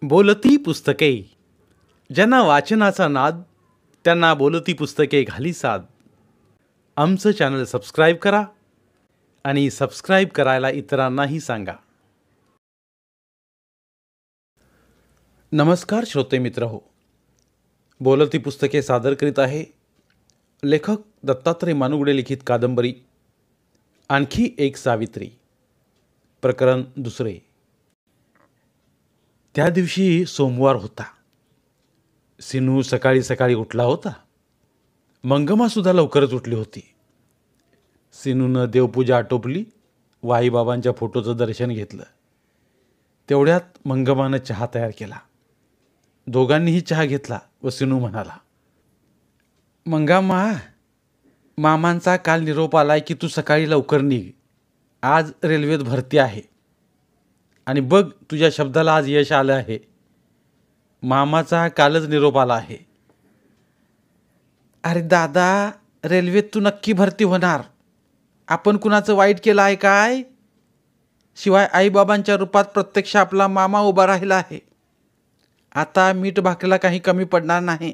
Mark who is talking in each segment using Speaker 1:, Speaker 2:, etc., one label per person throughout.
Speaker 1: बोलती पुस्तके. ज्यांना वाचनाचा नाद त्यांना बोलती पुस्तके घाली साद. आमचं चॅनल सबस्क्राईब करा आणि सबस्क्राईब करायला इतरांनाही सांगा. नमस्कार श्रोते मित्र हो, बोलती पुस्तके सादर करीत आहे लेखक दत्तात्रय मानुगडे लिखित कादंबरी आणखी एक सावित्री, प्रकरण दुसरे. त्या दिवशी सोमवार होता. सिनू सकाळी सकाळी उठला होता. मंगमासुद्धा लवकरच उठली होती. सिनूनं देवपूजा आटोपली, वाईबाबांच्या फोटोचं दर्शन घेतलं. तेवढ्यात मंगमानं चहा तयार केला. दोघांनीही चहा घेतला व सिनू म्हणाला, मंगामा, मामांचा काल निरोप आलाय की तू सकाळी लवकर निघ. आज रेल्वेत भरती आहे आणि बघ तुझ्या शब्दाला आज यश आलं आहे. मामाचा कालच निरोप आला आहे. अरे दादा, रेल्वेत तू नक्की भरती होणार. आपण कुणाचं वाईट केलं आहे काय? शिवाय आईबाबांच्या रूपात प्रत्यक्ष आपला मामा उभा राहिला आहे. आता मीठ भाकरीला काही कमी पडणार नाही.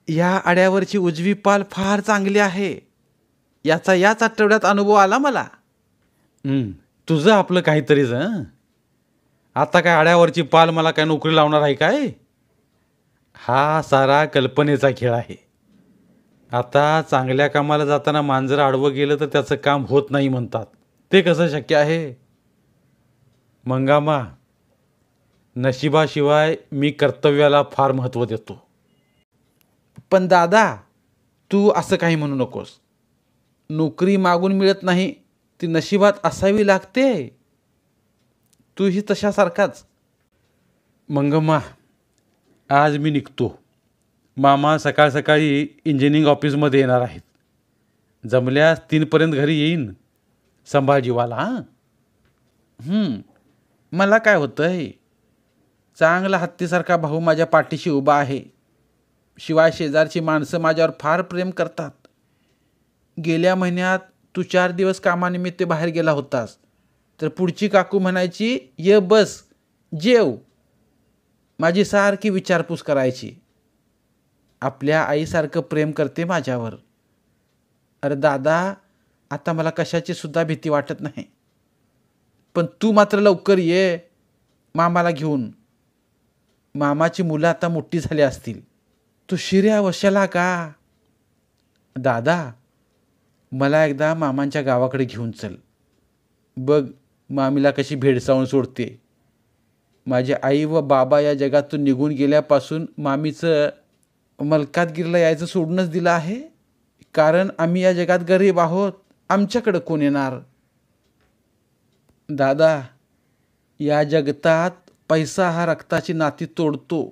Speaker 1: या आड्यावरची उजवी पाल फार चांगली आहे. याचा याच आठवड्यात अनुभव आला मला. तुझं आपलं काहीतरीच. आता काय आड्यावरची पाल मला काय नोकरी लावणार आहे काय? हा सारा कल्पनेचा खेळ आहे. आता चांगल्या कामाला जाताना मांजर आडवं गेलं तर त्याचं काम होत नाही म्हणतात. ते कसं शक्य आहे? मंगामा, नशिबाशिवाय मी कर्तव्याला फार महत्त्व देतो. पण दादा, तू असं काही म्हणू नकोस. नोकरी मागून मिळत नाही, ती नशिबात असावी लागते. तूही तशासारखाच. मंगम्मा, आज मी निघतो. मामा सकाळ सकाळी इंजिनिअरिंग ऑफिसमध्ये येणार आहेत. जमल्यास 3 घरी येईन. संभाजीवाला. मला काय होतंय? चांगला हत्तीसारखा भाऊ माझ्या पाठीशी उभा आहे. शिवाय शेजारची माणसं माझ्यावर फार प्रेम करतात. गेल्या महिन्यात तू 4 दिवस कामानिमित्त बाहेर गेला होतास, तर पुढची काकू म्हणायची, ये बस, जेव. माझी सारखी विचारपूस करायची. आपल्या आईसारखं प्रेम करते माझ्यावर. अरे दादा, आता मला कशाची सुद्धा भीती वाटत नाही. पण तू मात्र लवकर ये मामाला घेऊन. मामाची मुलं आता मोठी झाली असतील. तू शिर्या वशाला का? दादा, मला एकदा मामांच्या गावाकडे घेऊन चल. बघ मामीला कशी भेडसावून सोडते. माझी आई व बाबा या जगातून निघून गेल्यापासून मामीचं मलकातगिरीला यायचं सोडूनच दिलं आहे. कारण आम्ही या जगात गरीब आहोत. आमच्याकडं कोण येणार? दादा, या जगतात पैसा हा रक्ताची नाती तोडतो.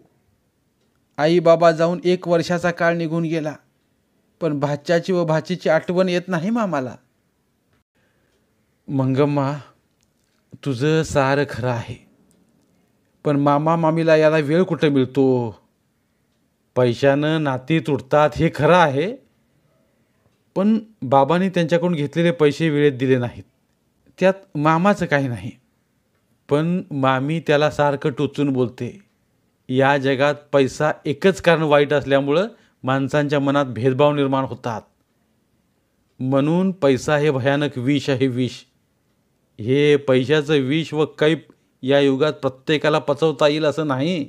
Speaker 1: आई बाबा जाऊन 1 वर्षाचा काळ निघून गेला, पण भाच्याची व भाचीची आठवण येत नाही मामाला. मंगम्मा, तुझं सारं खरं आहे. पण मामा मामीला याला वेळ कुठं मिळतो? पैशानं नाती तुटतात हे खरं आहे, पण बाबांनी त्यांच्याकडून घेतलेले पैसे वेळेत दिले नाहीत. त्यात मामाचं काही नाही. पण मामी त्याला सारखं टोचून बोलते. या जगात पैसा एकच कारण वाईट असल्यामुळं माणसांच्या मनात भेदभाव निर्माण होतात. म्हणून पैसा हे भयानक विष आहे, विष. हे पैशाचं विष व कैप या युगात प्रत्येकाला पचवता येईल असं नाही.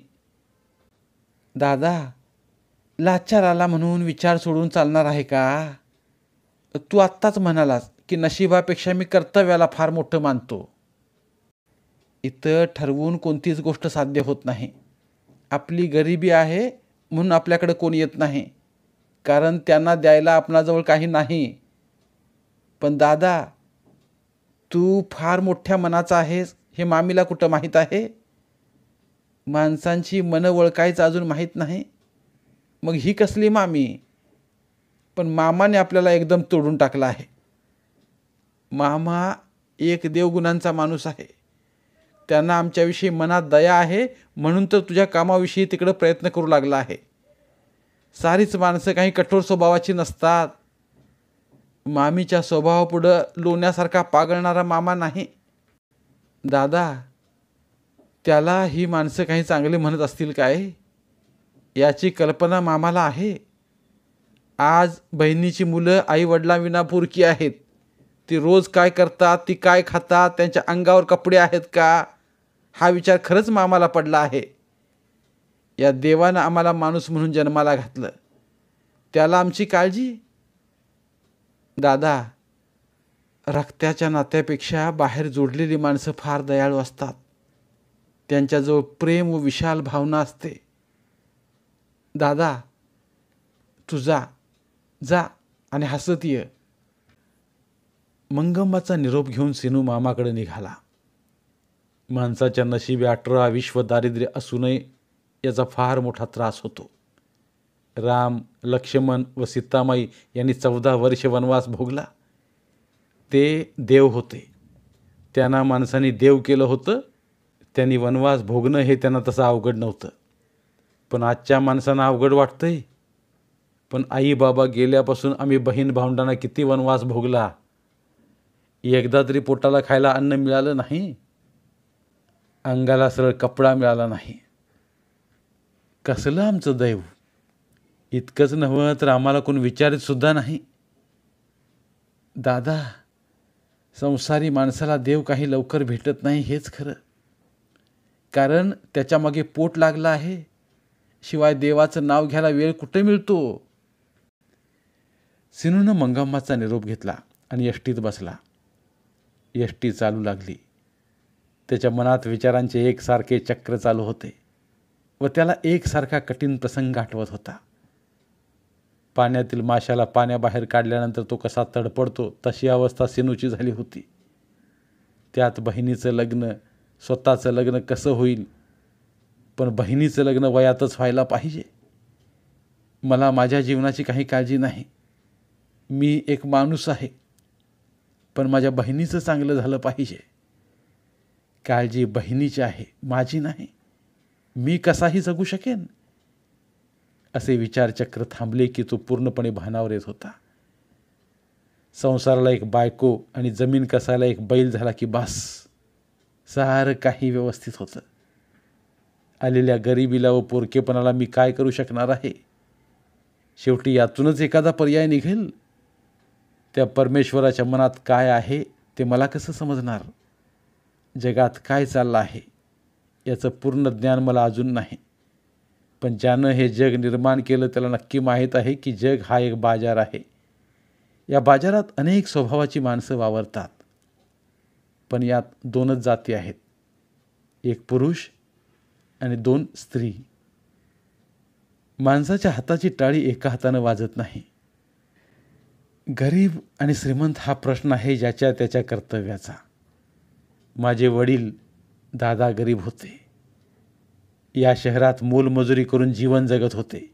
Speaker 1: दादा, लाचार आला म्हणून विचार सोडून चालणार आहे का? तू आत्ताच म्हणालास की नशिबापेक्षा मी कर्तव्याला फार मोठं मानतो. इथं ठरवून कोणतीच गोष्ट साध्य होत नाही. आपली गरिबी आहे म्हणून आपल्याकडे कोणी येत नाही, कारण त्यांना द्यायला आपणाजवळ काही नाही. पण दादा, तू फार मोठ्या मनाचा आहेस हे मामीला कुठं माहीत आहे? माणसांची मनं ओळखायचं अजून माहीत नाही, मग ही कसली मामी? पण मामाने आपल्याला एकदम तोडून टाकला आहे. मामा एक देवगुणांचा माणूस आहे. त्यांना आमच्याविषयी मनात दया आहे म्हणून तर तुझ्या कामाविषयी तिकडं प्रयत्न करू लागला आहे. सारीच माणसं काही कठोर स्वभावाची नसतात. मामीच्या स्वभावापुढं लोण्यासारखा पागळणारा मामा नाही. दादा, त्याला ही माणसं काही चांगले म्हणत असतील काय, याची कल्पना मामाला आहे. आज बहिणीची मुलं आई वडिलांविना पुरकी आहेत. ती रोज काय करतात, ती काय खातात, त्यांच्या अंगावर कपडे आहेत का, हा विचार खरंच मामाला पडला आहे. या देवानं आम्हाला माणूस म्हणून जन्माला घातलं, त्याला आमची काळजी. दादा, रक्ताच्या नात्यापेक्षा बाहेर जोडलेली माणसं फार दयाळू असतात. त्यांच्याजवळ प्रेम व विशाल भावना असते. दादा, तू जा आणि हसत ये. मंगम्माचा निरोप घेऊन सिनू मामाकडे निघाला. माणसाच्या नशिबी 18 विश्व दारिद्र्य असूनही याचा फार मोठा त्रास होतो. राम, लक्ष्मण व सीतामाई यांनी 14 वर्ष वनवास भोगला. ते देव होते, त्यांना माणसाने देव केलं होतं. त्यांनी वनवास भोगणं हे त्यांना तसं अवघड नव्हतं. पण आजच्या माणसांना अवघड वाटतंय. पण आई बाबा गेल्यापासून आम्ही बहीण भावंडांना किती वनवास भोगला. एकदा तरी पोटाला खायला अन्न मिळालं नाही, अंगाला सरळ कपडा मिळाला नाही. कसलं आमचं दैव. इतकंच नव्हं तर आम्हाला कोण विचारित सुद्धा नाही. दादा, संसारी माणसाला देव काही लवकर भेटत नाही हेच खरं, कारण त्याच्यामागे पोट लागलं आहे. शिवाय देवाचं नाव घ्यायला वेळ कुठे मिळतो. सिनूनं मंगम्माचा निरोप घेतला आणि एसटीत बसला. एसटी चालू लागली. त्याच्या मनात विचारांचे एकसारखे चक्र चालू होते व त्याला एकसारखा कठीण प्रसंग आठवत होता. पाण्यातील माशाला पाण्याबाहेर काढल्यानंतर तो कसा तडपडतो, तशी अवस्था सिनूची झाली होती. त्यात बहिणीचं लग्न, स्वतःचं लग्न कसं होईल. पण बहिणीचं लग्न वयातच व्हायला पाहिजे. मला माझ्या जीवनाची काही काळजी नाही. मी एक माणूस आहे, पण माझ्या बहिणीचं चांगलं झालं पाहिजे. काळजी बहिणीची आहे, माझी नाही. मी कसाही जगू शकेन. असे विचारचक्र थांबले की तो पूर्णपणे भानावर येत होता. संसाराला एक बायको आणि जमीन कसायला एक बैल झाला की बास, सारं काही व्यवस्थित होतं. आलेल्या गरिबीला व पोरकेपणाला मी काय करू शकणार आहे. शेवटी यातूनच एखादा पर्याय निघेल. त्या परमेश्वराच्या मनात काय आहे ते मला कसं समजणार. जगात काय चाललं आहे याचं पूर्ण ज्ञान मला अजून नाही. पण ज्यानं हे जग निर्माण केलं त्याला नक्की माहीत आहे की जग हा एक बाजार आहे. या बाजारात अनेक स्वभावाची माणसं वावरतात. पण यात 2च जाती आहेत, एक पुरुष आणि 2 स्त्री. माणसाच्या हाताची टाळी एका हातानं वाजत नाही. गरीब आणि श्रीमंत हा प्रश्न आहे ज्याच्या त्याच्या कर्तव्याचा. माझे वडील दादा गरीब होते. या शहरात मोलमजुरी करून जीवन जगत होते.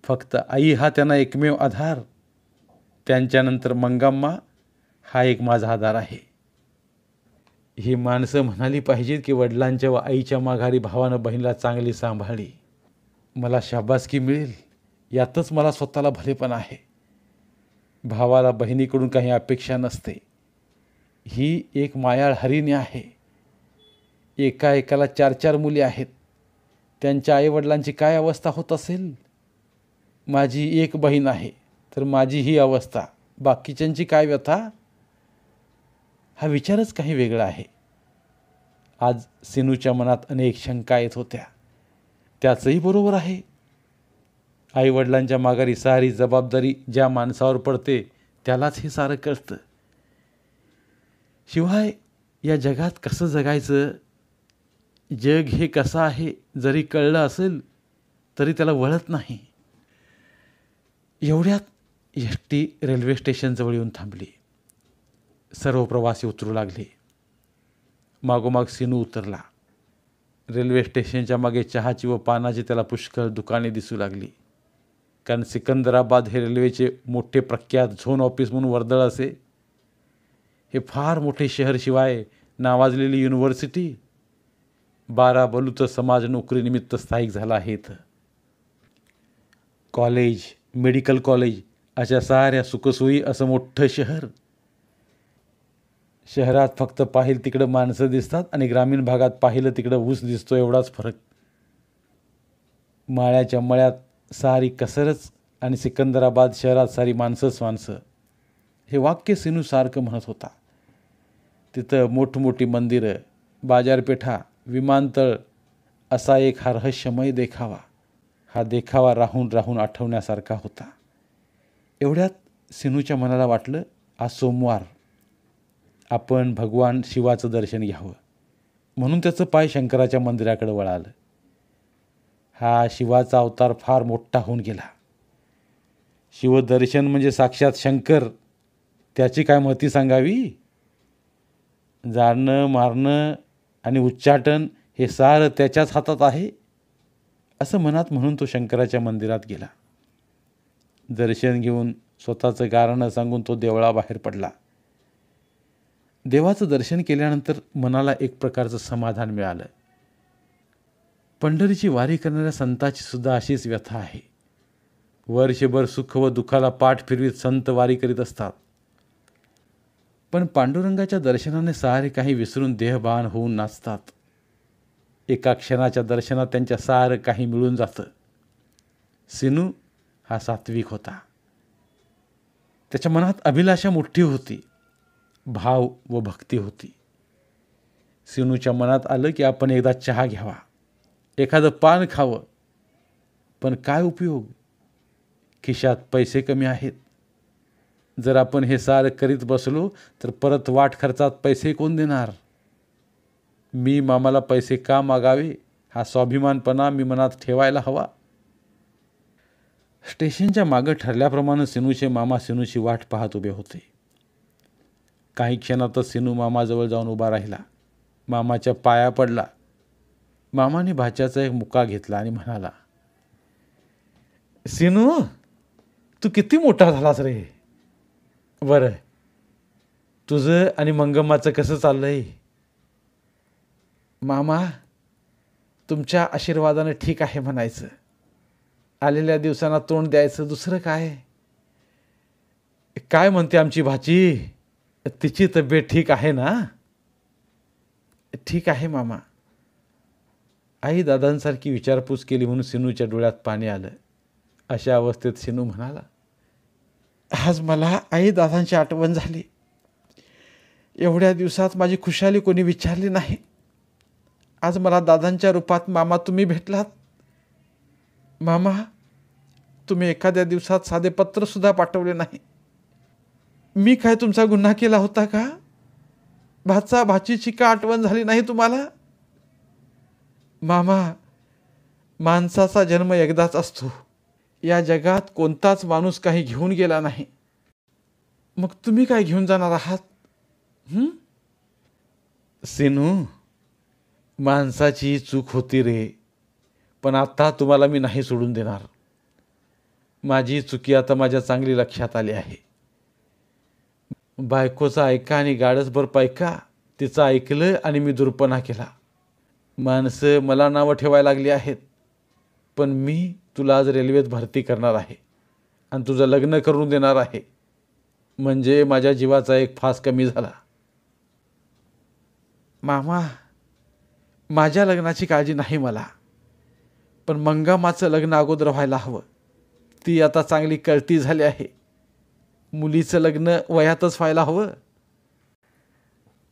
Speaker 1: फक्त आई हा त्यांना एकमेव आधार. त्यांच्यानंतर मंगम्मा हा एक माझा आधार आहे. ही माणसं म्हणाली पाहिजेत की वडिलांच्या व आईच्या माघारी भावानं बहिणीला चांगली सांभाळली. मला शाबासकी मिळेल यातच मला स्वतःला भलेपण आहे. भावाला बहिणीकडून काही अपेक्षा नसते. ही एक मायाळ हरिणी आहे. एकाला 4 मुली आहेत. त्यांच्या आईवडिलांची काय अवस्था होत असेल. माझी एक बहीण आहे तर माझी ही अवस्था, बाकीच्यांची काय व्यथा. हा विचारच काही वेगळा आहे. आज सिनूच्या मनात अनेक शंका येत होत्या. त्याचंही बरोबर आहे. आईवडिलांच्या माघारी सारी जबाबदारी ज्या माणसावर पडते त्यालाच हे सारं कळतं. शिवाय या जगात कसं जगायचं, जग हे कसं आहे जरी कळलं असेल तरी त्याला वळत नाही. एवढ्यात एसटी रेल्वे स्टेशनजवळ येऊन थांबली. सर्व प्रवासी उतरू लागले. मागोमाग सिनू उतरला. रेल्वे स्टेशनच्या मागे चहाची व पानाची त्याला पुष्कळ दुकाने दिसू लागली. कारण सिकंदराबाद हे रेल्वेचे मोठे प्रख्यात झोन ऑफिस म्हणून वर्दळ असे. हे फार मोठे शहर, शिवाय नावाजलेली युनिव्हर्सिटी. 12 बलूच समाज नोकरीनिमित्त स्थायिक झाला आहे इथं. कॉलेज, मेडिकल कॉलेज अशा साऱ्या सुखसोयी असं मोठं शहर. शहरात फक्त पाहिलं तिकडं माणसं दिसतात आणि ग्रामीण भागात पाहिलं तिकडं ऊस दिसतो, एवढाच फरक. माळ्याच्या मळ्यात सारी कसरच आणि सिकंदराबाद शहरात सारी माणसंच माणसं. हे वाक्य सिनू सारखं म्हणत होता. तिथं मोठमोठी मंदिरं, बाजारपेठा, विमानतळ असा एक हा रहस्यमय देखावा. हा देखावा राहून राहून आठवण्यासारखा होता. एवढ्यात सिनूच्या मनाला वाटलं, आज सोमवार, आपण भगवान शिवाचं दर्शन घ्यावं. म्हणून त्याचं पाय शंकराच्या मंदिराकडे वळालं. हा शिवाचा अवतार फार मोठा होऊन गेला. शिवदर्शन म्हणजे साक्षात शंकर, त्याची काय महती सांगावी. जाणं मारणं आणि उच्चाटन हे सारं त्याच्याच हातात आहे, असं मनात म्हणून तो शंकराच्या मंदिरात गेला. दर्शन घेऊन स्वतःचं गाऱ्हाणं सांगून तो देवळाबाहेर पडला. देवाचं दर्शन केल्यानंतर मनाला एक प्रकारचं समाधान मिळालं. पंढरीची वारी करणाऱ्या संताची सुद्धा अशीच व्यथा आहे. वर्षभर सुख व दुःखाला पाठ फिरवीत संत वारी करीत असतात. पण पांडुरंगाच्या दर्शनाने सारे काही विसरून देहभान होऊन नाचतात. एका क्षणाच्या दर्शनात त्यांच्या सारं काही मिळून जातं. सिनू हा सात्विक होता. त्याच्या मनात अभिलाषा मोठी होती, भाव व भक्ती होती. सिनूच्या मनात आलं की आपण एकदा चहा घ्यावा, एखादं पान खावं. पण काय उपयोग, खिशात पैसे कमी आहेत. जर आपण हे सारं करीत बसलो तर परत वाट खर्चात पैसे कोण देणार. मी मामाला पैसे का मागावे, हा स्वाभिमानपणा मी मनात ठेवायला हवा. स्टेशनच्या मागं ठरल्याप्रमाणे सिनूचे मामा सिनूची वाट पाहत उभे होते. काही क्षणातच सिनू मामाजवळ जाऊन उभा राहिला. मामाच्या पाया पडला. मामाने भाच्याचा एक मुका घेतला आणि म्हणाला, सिनू, तू किती मोठा झालास रे. बरं, तुझं आणि मंगम्माचं कसं चाललंय. मामा, तुमच्या आशीर्वादानं ठीक आहे म्हणायचं. आलेल्या दिवसांना तोंड द्यायचं, दुसरं काय. काय म्हणते आमची भाची, तिची तब्येत ठीक आहे ना. ठीक आहे मामा. आई दादांसारखी विचारपूस केली म्हणून सिनूच्या डोळ्यात पाणी आलं. अशा अवस्थेत सिनू म्हणाला, आज मला आई दादांची आठवण झाली. एवढ्या दिवसात माझी खुशाली कोणी विचारली नाही. आज मला दादांच्या रूपात मामा तुम्ही भेटलात. मामा, तुम्ही एखाद्या दिवसात साधे पत्रसुद्धा पाठवले नाही. मी काय तुमचा गुन्हा केला होता का. भाचा भाचीची का आठवण झाली नाही तुम्हाला. मामा, माणसाचा जन्म एकदाच असतो. या जगात कोणताच माणूस काही घेऊन गेला नाही. मग तुम्ही काय घेऊन जाणार आहात. सिनू, माणसाची चूक होती रे, पण आता तुम्हाला मी नाही सोडून देणार. माझी चुकी आता माझ्या चांगली लक्षात आली आहे. बायकोचा ऐका आणि गाडसभर पैका तिचं ऐकलं आणि मी दुर्पणा केला. माणसं मला नावं ठेवायला लागली आहेत. पण मी तुला आज रेल्वेत भरती करणार आहे आणि तुझं लग्न करून देणार आहे. म्हणजे माझ्या जीवाचा एक फास कमी झाला. मामा, माझ्या लग्नाची काळजी नाही मला, पण मंगम्माचं लग्न अगोदर व्हायला हवं. ती आता चांगली कळती झाली आहे. मुलीचं लग्न वयातच व्हायला हवं.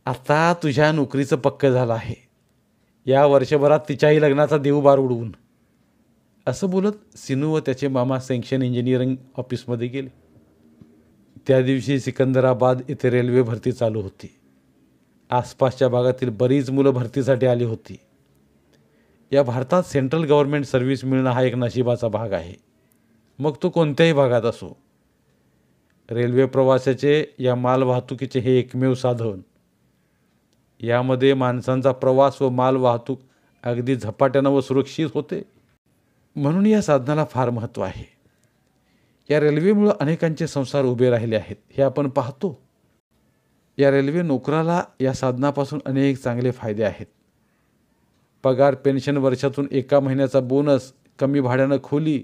Speaker 1: आता तुझ्या नोकरीचं पक्क झालं आहे. या वर्षभरात तिच्याही लग्नाचा देवबार उडवून. असं बोलत सिनू व त्याचे मामा सँक्शन इंजिनिअरिंग ऑफिसमध्ये गेले. त्या दिवशी सिकंदराबाद येथे रेल्वे भरती चालू होती. आसपासच्या भागातील बरीच मुलं भरतीसाठी आली होती. या भारतात सेंट्रल गव्हर्नमेंट सर्व्हिस मिळणं हा एक नशिबाचा भाग आहे, मग तो कोणत्याही भागात असो. रेल्वे प्रवासाचे या मालवाहतुकीचे हे एकमेव साधन. यामध्ये माणसांचा प्रवास व मालवाहतूक अगदी झपाट्यानं व सुरक्षित होते. म्हणून या साधनाला फार महत्त्व आहे. या रेल्वेमुळं अनेकांचे संसार उभे राहिले आहेत, हे आपण पाहतो. या रेल्वे नोकराला या साधनापासून अनेक चांगले फायदे आहेत. पगार, पेन्शन, वर्षातून एका महिन्याचा बोनस, कमी भाड्यानं खोली,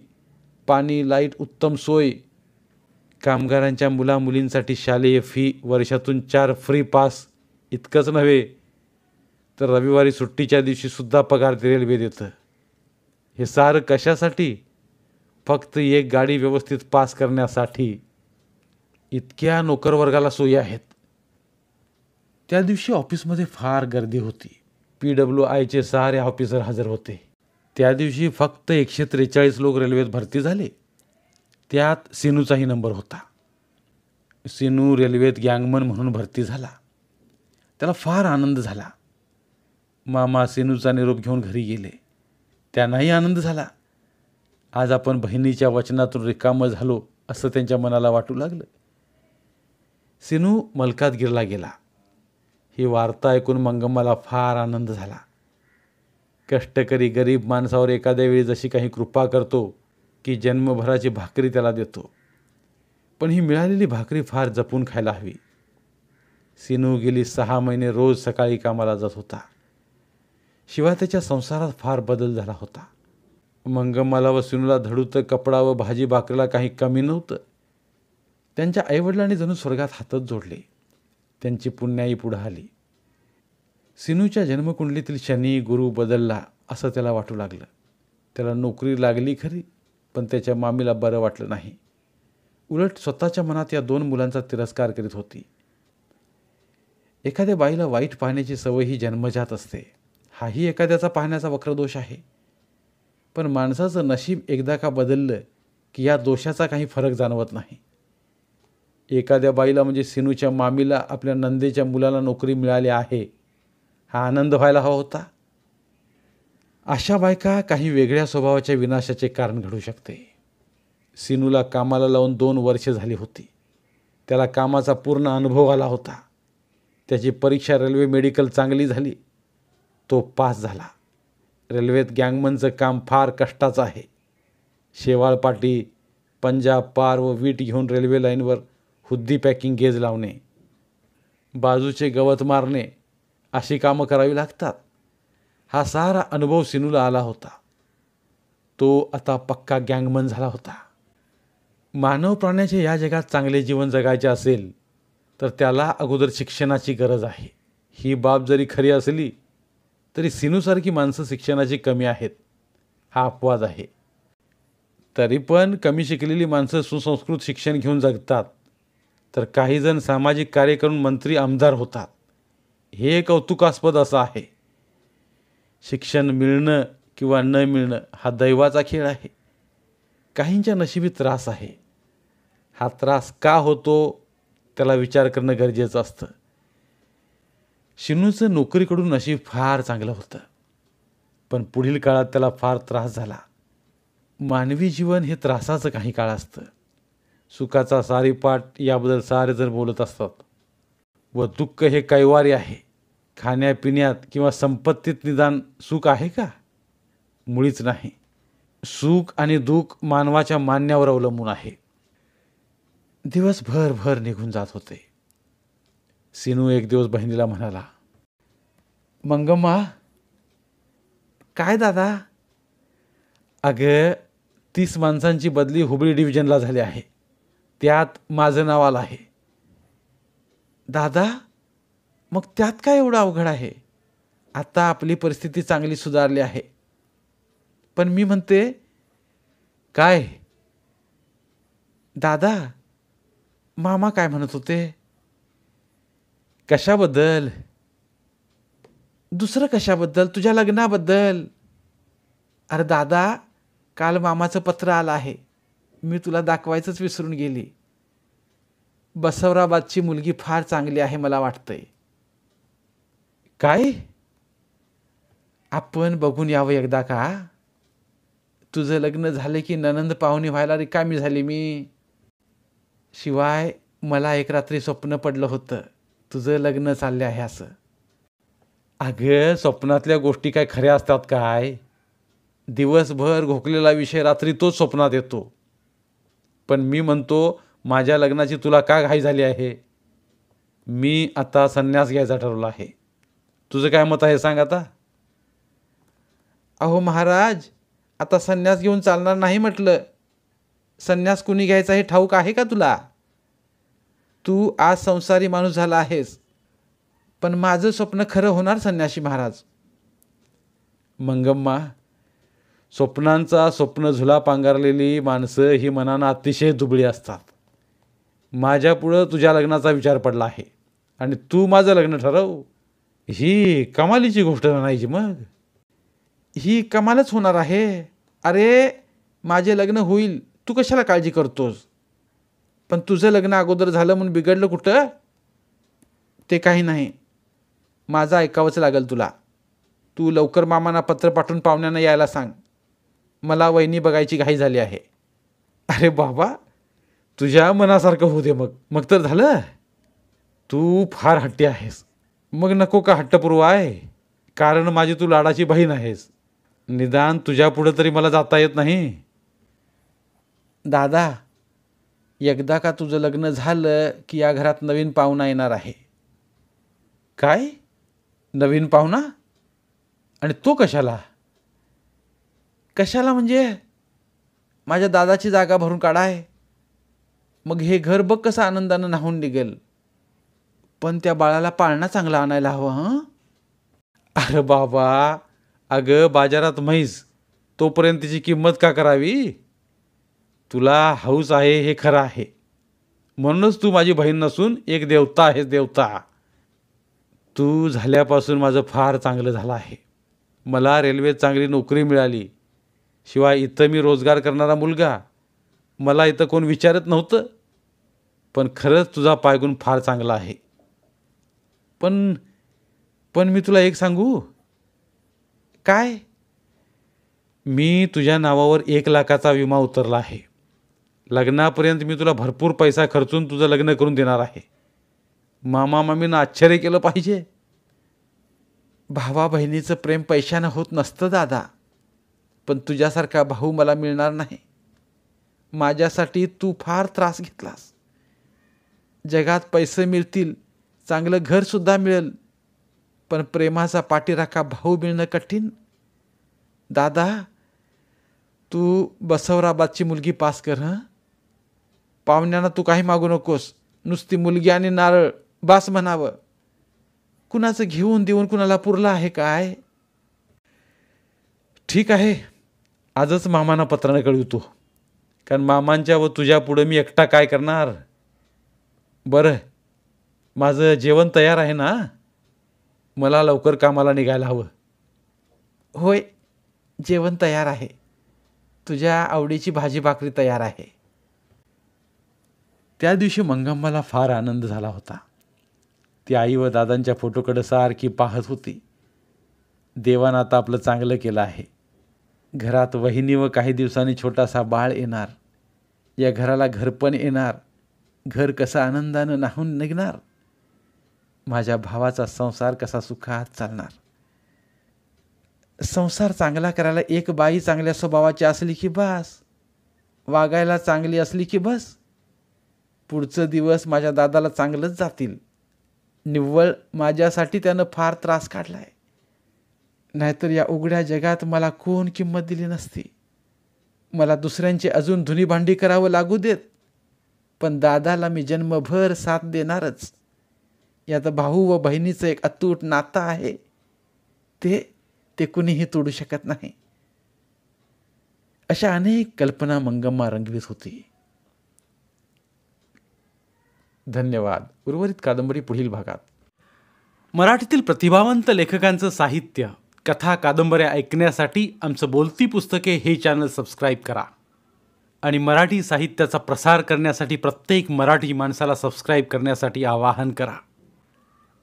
Speaker 1: पाणी, लाईट, उत्तम सोय, कामगारांच्या मुलामुलींसाठी शालेय फी, वर्षातून 4 फ्री पास इतकंच नव्हे तर रविवारी सुट्टीच्या दिवशीसुद्धा पगार ते रेल्वे देतं. हे सारं कशासाठी? फक्त एक गाडी व्यवस्थित पास करण्यासाठी. इतक्या नोकरवर्गाला सोयी आहेत. त्या दिवशी ऑफिसमध्ये फार गर्दी होती. PWIचे सारे ऑफिसर हजर होते. त्या दिवशी फक्त 143 लोक रेल्वेत भरती झाले. त्यात सिनूचाही नंबर होता. सिनू रेल्वेत गँगमन म्हणून भरती झाला. त्याला फार आनंद झाला. मामा सिनूचा निरोप घेऊन घरी गेले. त्यांनाही आनंद झाला. आज आपण बहिणीच्या वचनातून रिकामं झालो असं त्यांच्या मनाला वाटू लागलं. सिनू मलकातगिरला गेला. ही वार्ता ऐकून मंगम्माला फार आनंद झाला. कष्टकरी गरीब माणसावर एखाद्या वेळी जशी काही कृपा करतो की जन्मभराची भाकरी त्याला देतो, पण ही मिळालेली भाकरी फार जपून खायला हवी. सिनू गेली 6 महिने रोज सकाळी कामाला जात होता. शिवाय त्याच्या संसारात फार बदल झाला होता. मंगम्माला व सिनूला धडूचं कपडा व भाजी भाकरीला काही कमी नव्हतं. त्यांच्या आईवडिलांनी जणू स्वर्गात हातच जोडले. त्यांची पुण्याई पुढं आली. सिनूच्या जन्मकुंडलीतील शनी गुरु बदलला असं त्याला वाटू लागलं. त्याला नोकरी लागली खरी, पण त्याच्या मामीला बरं वाटलं नाही. उलट स्वतःच्या मनात या 2 मुलांचा तिरस्कार करीत होती. एखाद्या बाईला वाईट पाहण्याची सवय ही जन्मजात असते. हाही एखाद्याचा पाहण्याचा वक्रदोष आहे. पण माणसाचं नशीब एकदा का बदललं की या दोषाचा काही फरक जाणवत नाही. एखाद्या बाईला म्हणजे सिनूच्या मामीला आपल्या नंदेच्या मुलाला नोकरी मिळाली आहे, हा आनंद व्हायला हवा होता. अशा बायका काही वेगळ्या स्वभावाच्या विनाशाचे कारण घडू शकते. सिनूला कामाला लावून 2 वर्ष झाली होती. त्याला कामाचा पूर्ण अनुभव आला होता. त्याची परीक्षा रेल्वे मेडिकल चांगली झाली. तो पास झाला. रेल्वेत गँगमनचं काम फार कष्टाचं आहे. शेवाळपाटी, पंजाब पार व वीट घेऊन रेल्वे लाईनवर हुद्दी पॅकिंग गेज लावणे, बाजूचे गवत मारणे अशी कामं करावी लागतात. हा सारा अनुभव सिनूला आला होता. तो आता पक्का गँगमन झाला होता. मानव प्राण्याचे या जगात चांगले जीवन जगायचे असेल तर त्याला अगोदर शिक्षणाची गरज आहे. ही बाब जरी खरी असली तरी सिनूसारखी माणसं शिक्षणाची कमी आहेत हा अपवाद आहे. तरी पण कमी शिकलेली माणसं सुसंस्कृत शिक्षण घेऊन जगतात, तर काही जण सामाजिक कार्य करून मंत्री आमदार होतात. हे कौतुकास्पद असं आहे. शिक्षण मिळणं किंवा न मिळणं हा दैवाचा खेळ आहे. काहींच्या नशिबी त्रास आहे. हा त्रास का होतो त्याला विचार करणं गरजेचं असतं. सिनूचं नोकरीकडून नशीब फार चांगलं होतं, पण पुढील काळात त्याला फार त्रास झाला. मानवी जीवन हे त्रासाचं काही काळ असतं. सुखाचा सारीपाट याबद्दल सारे जण बोलत असतात, व दुःख हे कैवारी आहे. खाण्यापिण्यात किंवा संपत्तीत निदान सुख आहे का? मुळीच नाही. सुख आणि दुःख मानवाच्या मान्यावर अवलंबून आहे. दिवस भर निघून जात होते. सिनू एक दिवस बहिणीला म्हणाला, मंगम्मा. काय दादा? अगं 30 माणसांची बदली हुबळी डिव्हिजनला झाली आहे. त्यात माझं नाव आलं आहे. दादा, मग त्यात काय एवढं अवघड आहे? आता आपली परिस्थिती चांगली सुधारली आहे. पण मी म्हणते, काय दादा? मामा काय म्हणत होते? कशाबद्दल? दुसरं कशाबद्दल? तुझ्या लग्नाबद्दल. अरे दादा, काल मामाचं पत्र आलं आहे. मी तुला दाखवायचंच विसरून गेली. बसवराबादची मुलगी फार चांगली आहे मला वाटतंय. काय? आपण बघून यावं एकदा का? तुझं लग्न झालं की ननंद पाहुणी व्हायला रिकामी झाली मी. शिवाय मला एक रात्री स्वप्न पडलं होतं तुझं लग्न चालले आहे असं. अगं स्वप्नातल्या गोष्टी काय खऱ्या असतात काय? दिवसभर घोकलेला विषय रात्री तोच स्वप्नात येतो. पण मी म्हणतो, माझ्या लग्नाची तुला का घाई झाली आहे? मी आता संन्यास घ्यायचा ठरवला आहे. तुझं काय मत आहे सांग आता? अहो महाराज, आता संन्यास घेऊन चालणार नाही म्हटलं. संन्यास कुणी घ्यायचा हे ठाऊक आहे का तुला? तू आज संसारी माणूस झाला आहेस. पण माझं स्वप्न खरं होणार संन्यासी महाराज.
Speaker 2: मंगम्मा, स्वप्नांचा स्वप्न झुला पांघरलेली माणसं ही मनानं अतिशय दुबळी असतात. माझ्यापुढं तुझ्या लग्नाचा विचार पडला आहे आणि तू माझं लग्न ठरव, ही कमालीची गोष्ट म्हणायची. मग
Speaker 1: ही कमालच होणार आहे. अरे माझे लग्न होईल, तू कशाला काळजी करतोस? पण तुझं लग्न अगोदर झालं म्हणून बिघडलं कुठं? ते काही नाही, माझं ऐकावंच लागेल तुला. तू लवकर मामांना पत्र पाठवून पाहुण्यांना यायला सांग. मला वहिनी बघायची घाई झाली आहे.
Speaker 2: अरे बाबा, तुझ्या मनासारखं होऊ दे. मग तर झालं. तू फार हट्टी आहेस. मग नको का हट्ट पुरवाय, कारण माझी तू लाडाची बहीण आहेस. निदान तुझ्या पुढं तरी मला जाता येत नाही.
Speaker 1: दादा, एकदा का तुझं लग्न झालं की या घरात नवीन पाहुणा येणार आहे.
Speaker 2: काय? नवीन पाहुणा? आणि तो कशाला?
Speaker 1: कशाला म्हणजे माझ्या दादाची जागा भरून काढाय. मग हे घर बघ कसं आनंदानं न्हावून निघेल. पण त्या बाळाला पाळणा चांगला आणायला हवं. हं?
Speaker 2: अरे बाबा, अगं बाजारात म्हैस, तोपर्यंत तिची किंमत का करावी? तुला हौस आहे हे खरं आहे, म्हणूनच तू माझी बहीण नसून एक देवता आहेस. देवता. तू झाल्यापासून माझं फार चांगलं झालं आहे. मला रेल्वेत चांगली नोकरी मिळाली. शिवाय इथं मी रोजगार करणारा मुलगा. मला इथं कोण विचारत नव्हतं. पण खरंच तुझा पायगुण फार चांगला आहे. पण मी तुला एक सांगू?
Speaker 1: काय?
Speaker 2: मी तुझ्या नावावर 1,00,000चा विमा उतरला आहे. लग्नापर्यंत मी तुला भरपूर पैसा खर्चून तुझं लग्न करून देणार आहे. मामा मामीनं आश्चर्य केलं पाहिजे.
Speaker 1: भावा बहिणीचं प्रेम पैशानं होत नसतं दादा. पण तुझ्यासारखा भाऊ मला मिळणार नाही. माझ्यासाठी तू फार त्रास घेतलास. जगात पैसे मिळतील, चांगलं घरसुद्धा मिळेल, पण प्रेमाचा पाठीराखा भाऊ मिळणं कठीण. दादा, तू बसवराबादची मुलगी पास कर. हं? पाहुण्यांना तू काही मागू नकोस. नुसती मुलगी आणि नारळ बास म्हणावं. कुणाचं घेऊन देऊन कुणाला पुरलं आहे काय?
Speaker 2: ठीक आहे, आजच मामांना पत्रानं कळवतो, कारण मामांच्या व तुझ्या पुढं मी एकटा काय करणार. बरं, माझं जेवण तयार आहे ना? मला लवकर कामाला निघायला हवं.
Speaker 1: होय, जेवण तयार आहे. तुझ्या आवडीची भाजी भाकरी तयार आहे.
Speaker 2: त्या दिवशी मंगम्माला फार आनंद झाला होता. ती आई व दादांच्या फोटोकडे सारखी पाहत होती. देवानं आता आपलं चांगलं केलं आहे. घरात वहिनी व काही दिवसांनी छोटासा बाळ येणार. या घराला घरपण येणार. घर कसं आनंदानं न्हावून निघणार. माझ्या भावाचा संसार कसा सुखात चालणार.
Speaker 1: संसार चांगला करायला एक बाई चांगल्या स्वभावाची असली की बस. वागायला चांगली असली की बस. पुढचं दिवस माझ्या दादाला चांगलंच जातील. निव्वळ माझ्यासाठी त्यानं फार त्रास काढलाय. नाहीतर या उघड्या जगात मला कोण किंमत दिली नसती. मला दुसऱ्यांची अजून धुनी भांडी करावं लागू देत, पण दादाला मी जन्मभर साथ देणारच. यात भाऊ व बहिणीचं एक अतूट नातं आहे. ते कुणीही तोडू शकत नाही. अशा अनेक कल्पना मंगम्मा रंगवीत होती.
Speaker 2: धन्यवाद. उर्वरित कादंबरी पुढील भागात.
Speaker 3: मराठीतील प्रतिभावंत लेखकांचं साहित्य, कथा, कादंबऱ्या ऐकण्यासाठी आमचं बोलती पुस्तके हे चॅनल सबस्क्राईब करा आणि मराठी साहित्याचा प्रसार करण्यासाठी प्रत्येक मराठी माणसाला सबस्क्राईब करण्यासाठी आवाहन करा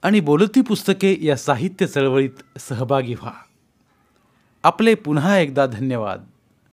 Speaker 3: आणि बोलती पुस्तके या साहित्य चळवळीत सहभागी व्हा. आपले पुन्हा एकदा धन्यवाद.